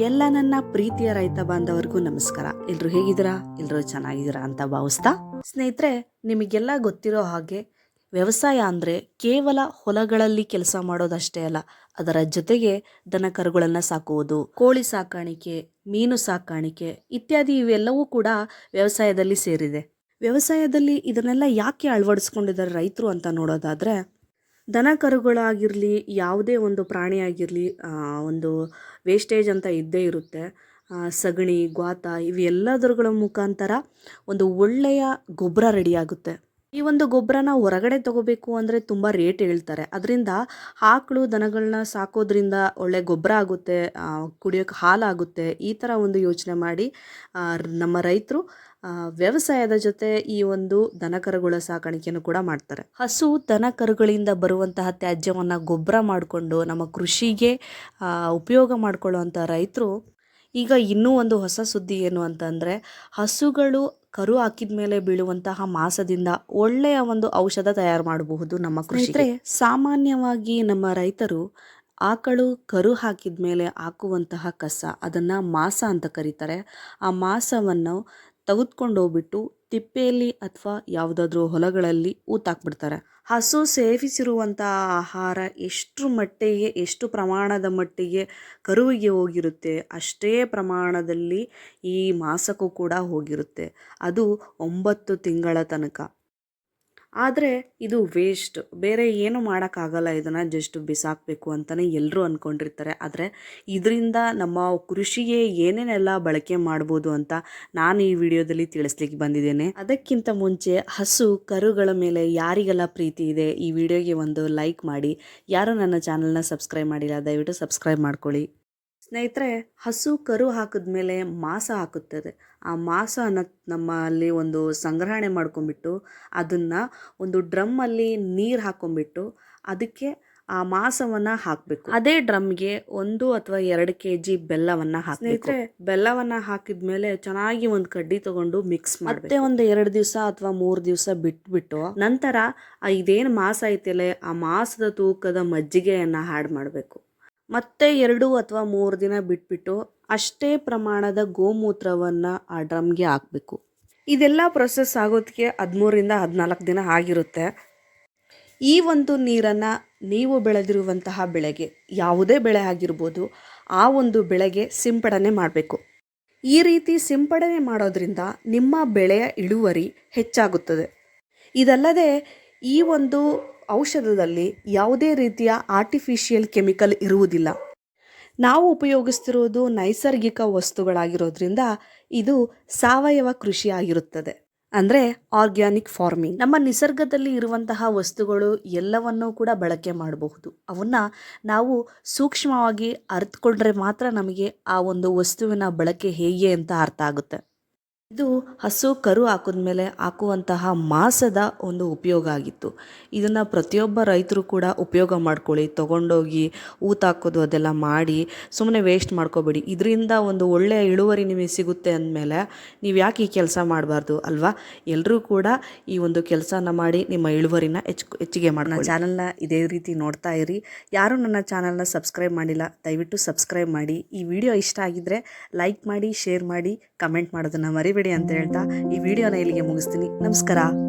ಎಲ್ಲ ನನ್ನ ಪ್ರೀತಿಯ ರೈತ ಬಾಂಧವರಿಗೂ ನಮಸ್ಕಾರ. ಎಲ್ರು ಹೇಗಿದ್ದೀರಾ? ಎಲ್ರು ಚೆನ್ನಾಗಿದ್ದೀರಾ ಅಂತ ಭಾವಿಸ್ತಾ, ಸ್ನೇಹಿತರೆ, ನಿಮಗೆಲ್ಲ ಗೊತ್ತಿರೋ ಹಾಗೆ ವ್ಯವಸಾಯ ಅಂದರೆ ಕೇವಲ ಹೊಲಗಳಲ್ಲಿ ಕೆಲಸ ಮಾಡೋದಷ್ಟೇ ಅಲ್ಲ, ಅದರ ಜೊತೆಗೆ ದನ ಕರುಗಳನ್ನು ಸಾಕುವುದು, ಕೋಳಿ ಸಾಕಾಣಿಕೆ, ಮೀನು ಸಾಕಾಣಿಕೆ ಇತ್ಯಾದಿ ಇವೆಲ್ಲವೂ ಕೂಡ ವ್ಯವಸಾಯದಲ್ಲಿ ಸೇರಿದೆ. ವ್ಯವಸಾಯದಲ್ಲಿ ಇದನ್ನೆಲ್ಲ ಯಾಕೆ ಅಳವಡಿಸ್ಕೊಂಡಿದ್ದಾರೆ ರೈತರು ಅಂತ ನೋಡೋದಾದರೆ, ದನ ಕರುಗಳಾಗಿರಲಿ, ಯಾವುದೇ ಒಂದು ಪ್ರಾಣಿಯಾಗಿರಲಿ, ಒಂದು ವೇಸ್ಟೇಜ್ ಅಂತ ಇದ್ದೇ ಇರುತ್ತೆ. ಸಗಣಿ, ಗ್ವಾತ ಇವೆಲ್ಲದರ ಮುಖಾಂತರ ಒಂದು ಒಳ್ಳೆಯ ಗೊಬ್ಬರ ರೆಡಿಯಾಗುತ್ತೆ. ಈ ಒಂದು ಗೊಬ್ಬರನ ಹೊರಗಡೆ ತಗೋಬೇಕು ಅಂದರೆ ತುಂಬ ರೇಟ್ ಹೇಳ್ತಾರೆ. ಅದರಿಂದ ಆಕಳು ದನಗಳನ್ನ ಸಾಕೋದ್ರಿಂದ ಒಳ್ಳೆ ಗೊಬ್ಬರ ಆಗುತ್ತೆ, ಕುಡಿಯೋಕ್ಕೆ ಹಾಲಾಗುತ್ತೆ. ಈ ಥರ ಒಂದು ಯೋಚನೆ ಮಾಡಿ ನಮ್ಮ ರೈತರು ವ್ಯವಸಾಯದ ಜೊತೆ ಈ ಒಂದು ದನಕರುಗಳ ಸಾಕಾಣಿಕೆಯನ್ನು ಕೂಡ ಮಾಡ್ತಾರೆ. ಹಸು ದನ ಕರುಗಳಿಂದ ಬರುವಂತಹ ತ್ಯಾಜ್ಯವನ್ನು ಗೊಬ್ಬರ ಮಾಡಿಕೊಂಡು ನಮ್ಮ ಕೃಷಿಗೆ ಉಪಯೋಗ ಮಾಡಿಕೊಳ್ಳುವಂಥ ರೈತರು ಈಗ ಇನ್ನೂ ಒಂದು ಹೊಸ ಸುದ್ದಿ ಏನು ಅಂತಂದರೆ, ಹಸುಗಳು ಕರು ಹಾಕಿದ ಮೇಲೆ ಬೀಳುವಂತಹ ಮಾಸದಿಂದ ಒಳ್ಳೆಯ ಒಂದು ಔಷಧ ತಯಾರು ಮಾಡಬಹುದು ನಮ್ಮ ಕೃಷಿಗೆ. ಸಾಮಾನ್ಯವಾಗಿ ನಮ್ಮ ರೈತರು ಆಕಳು ಕರು ಹಾಕಿದ ಮೇಲೆ ಹಾಕುವಂತಹ ಕಸ, ಅದನ್ನು ಮಾಸ ಅಂತ ಕರೀತಾರೆ. ಆ ಮಾಸವನ್ನು ತೆಗೆದುಕೊಂಡು ಹೋಗ್ಬಿಟ್ಟು ತಿಪ್ಪೆಯಲ್ಲಿ ಅಥವಾ ಯಾವುದಾದ್ರೂ ಹೊಲಗಳಲ್ಲಿ ಊತಾಕ್ಬಿಡ್ತಾರೆ. ಹಸು ಸೇವಿಸಿರುವಂಥ ಆಹಾರ ಎಷ್ಟು ಪ್ರಮಾಣದ ಮಟ್ಟಿಗೆ ಕರುವಿಗೆ ಹೋಗಿರುತ್ತೆ, ಅಷ್ಟೇ ಪ್ರಮಾಣದಲ್ಲಿ ಈ ಮಾಸಕ್ಕೂ ಕೂಡ ಹೋಗಿರುತ್ತೆ. ಅದು 9 ತಿಂಗಳ ತನಕ. ಆದರೆ ಇದು ವೇಸ್ಟ್, ಬೇರೆ ಏನು ಮಾಡೋಕ್ಕಾಗಲ್ಲ, ಇದನ್ನು ಜಸ್ಟ್ ಬಿಸಾಕಬೇಕು ಅಂತಲೇ ಎಲ್ಲರೂ ಅಂದ್ಕೊಂಡಿರ್ತಾರೆ. ಆದರೆ ಇದರಿಂದ ನಮ್ಮ ಕೃಷಿಗೆ ಏನೇನೆಲ್ಲ ಬಳಕೆ ಮಾಡ್ಬೋದು ಅಂತ ನಾನು ಈ ವಿಡಿಯೋದಲ್ಲಿ ತಿಳಿಸ್ಲಿಕ್ಕೆ ಬಂದಿದ್ದೇನೆ. ಅದಕ್ಕಿಂತ ಮುಂಚೆ ಹಸು ಕರುಗಳ ಮೇಲೆ ಯಾರಿಗೆಲ್ಲ ಪ್ರೀತಿ ಇದೆ, ಈ ವಿಡಿಯೋಗೆ ಒಂದು ಲೈಕ್ ಮಾಡಿ. ಯಾರು ನನ್ನ ಚಾನಲ್ನ ಸಬ್ಸ್ಕ್ರೈಬ್ ಮಾಡಿಲ್ಲ, ದಯವಿಟ್ಟು ಸಬ್ಸ್ಕ್ರೈಬ್ ಮಾಡ್ಕೊಳ್ಳಿ. ಸ್ನೇಹಿತರೆ, ಹಸು ಕರು ಹಾಕಿದ್ಮೇಲೆ ಮಾಸ ಹಾಕುತ್ತದೆ. ಆ ಮಾಸನ ನಮ್ಮಲ್ಲಿ ಒಂದು ಸಂಗ್ರಹಣೆ ಮಾಡ್ಕೊಂಡ್ಬಿಟ್ಟು ಅದನ್ನು ಒಂದು ಡ್ರಮ್ಮಲ್ಲಿ ನೀರು ಹಾಕ್ಕೊಂಡ್ಬಿಟ್ಟು ಅದಕ್ಕೆ ಆ ಮಾಸವನ್ನು ಹಾಕಬೇಕು. ಅದೇ ಡ್ರಮ್ಗೆ 1 ಅಥವಾ 2 kg ಬೆಲ್ಲವನ್ನು ಹಾಕಬೇಕು. ಸ್ನೇಹಿತರೆ, ಬೆಲ್ಲವನ್ನು ಹಾಕಿದ್ಮೇಲೆ ಚೆನ್ನಾಗಿ ಒಂದು ಕಡ್ಡಿ ತಗೊಂಡು ಮಿಕ್ಸ್ ಮಾಡಿ ಮತ್ತೆ ಒಂದು 2 ದಿವಸ ಅಥವಾ 3 ದಿವಸ ಬಿಟ್ಬಿಟ್ಟು ನಂತರ ಇದೇನು ಮಾಸ ಐತಿಲ್ಲ, ಆ ಮಾಸದ ತೂಕದ ಮಜ್ಜಿಗೆಯನ್ನು ಆ್ಯಡ್ ಮಾಡಬೇಕು. ಮತ್ತೆ 2 ಅಥವಾ 3 ದಿನ ಬಿಟ್ಬಿಟ್ಟು ಅಷ್ಟೇ ಪ್ರಮಾಣದ ಗೋಮೂತ್ರವನ್ನು ಆ ಡ್ರಮ್ಗೆ ಹಾಕಬೇಕು. ಇದೆಲ್ಲ ಪ್ರೊಸೆಸ್ ಆಗೋದಕ್ಕೆ 13ರಿಂದ 14 ದಿನ ಆಗಿರುತ್ತೆ. ಈ ಒಂದು ನೀರನ್ನು ನೀವು ಬೆಳೆದಿರುವಂತಹ ಬೆಳೆಗೆ, ಯಾವುದೇ ಬೆಳೆ ಆಗಿರ್ಬೋದು, ಆ ಒಂದು ಬೆಳೆಗೆ ಸಿಂಪಡಣೆ ಮಾಡಬೇಕು. ಈ ರೀತಿ ಸಿಂಪಡಣೆ ಮಾಡೋದ್ರಿಂದ ನಿಮ್ಮ ಬೆಳೆಯ ಇಳುವರಿ ಹೆಚ್ಚಾಗುತ್ತದೆ. ಇದಲ್ಲದೆ ಈ ಒಂದು ಔಷಧದಲ್ಲಿ ಯಾವುದೇ ರೀತಿಯ ಆರ್ಟಿಫಿಷಿಯಲ್ ಕೆಮಿಕಲ್ ಇರುವುದಿಲ್ಲ. ನಾವು ಉಪಯೋಗಿಸ್ತಿರೋದು ನೈಸರ್ಗಿಕ ವಸ್ತುಗಳಾಗಿರೋದ್ರಿಂದ ಇದು ಸಾವಯವ ಕೃಷಿ ಆಗಿರುತ್ತದೆ, ಅಂದರೆ ಆರ್ಗ್ಯಾನಿಕ್ ಫಾರ್ಮಿಂಗ್. ನಮ್ಮ ನಿಸರ್ಗದಲ್ಲಿ ಇರುವಂತಹ ವಸ್ತುಗಳು ಎಲ್ಲವನ್ನೂ ಕೂಡ ಬಳಕೆ ಮಾಡಬಹುದು. ಅವನ್ನ ನಾವು ಸೂಕ್ಷ್ಮವಾಗಿ ಅರ್ಥಕೊಂಡ್ರೆ ಮಾತ್ರ ನಮಗೆ ಆ ಒಂದು ವಸ್ತುವಿನ ಬಳಕೆ ಹೇಗೆ ಅಂತ ಅರ್ಥ ಆಗುತ್ತೆ. ಇದು ಹಸು ಕರು ಹಾಕಿದ್ಮೇಲೆ ಹಾಕುವಂತಹ ಮಾಸದ ಒಂದು ಉಪಯೋಗ ಆಗಿತ್ತು. ಇದನ್ನು ಪ್ರತಿಯೊಬ್ಬ ರೈತರು ಕೂಡ ಉಪಯೋಗ ಮಾಡ್ಕೊಳ್ಳಿ. ತೊಗೊಂಡೋಗಿ ಊತಾಕೋದು ಅದೆಲ್ಲ ಮಾಡಿ ಸುಮ್ಮನೆ ವೇಸ್ಟ್ ಮಾಡ್ಕೋಬೇಡಿ. ಇದರಿಂದ ಒಂದು ಒಳ್ಳೆಯ ಇಳುವರಿ ನಿಮಗೆ ಸಿಗುತ್ತೆ ಅಂದಮೇಲೆ ನೀವು ಯಾಕೆ ಈ ಕೆಲಸ ಮಾಡಬಾರ್ದು ಅಲ್ವಾ? ಎಲ್ಲರೂ ಕೂಡ ಈ ಒಂದು ಕೆಲಸನ ಮಾಡಿ ನಿಮ್ಮ ಇಳುವರಿನ ಹೆಚ್ಚಿಗೆ ಮಾಡಿ. ನನ್ನ ಚಾನಲ್ನ ಇದೇ ರೀತಿ ನೋಡ್ತಾ ಇರಿ. ಯಾರು ನನ್ನ ಚಾನಲ್ನ ಸಬ್ಸ್ಕ್ರೈಬ್ ಮಾಡಿಲ್ಲ, ದಯವಿಟ್ಟು ಸಬ್ಸ್ಕ್ರೈಬ್ ಮಾಡಿ. ಈ ವಿಡಿಯೋ ಇಷ್ಟ ಆಗಿದ್ದರೆ ಲೈಕ್ ಮಾಡಿ, ಶೇರ್ ಮಾಡಿ, ಕಮೆಂಟ್ ಮಾಡೋದನ್ನು ಮರಿಬೇಡಿ ಅಂತ ಹೇಳ್ತಾ ಈ ವಿಡಿಯೋನ ಇಲ್ಲಿಗೆ ಮುಗಿಸ್ತೀನಿ. ನಮಸ್ಕಾರ.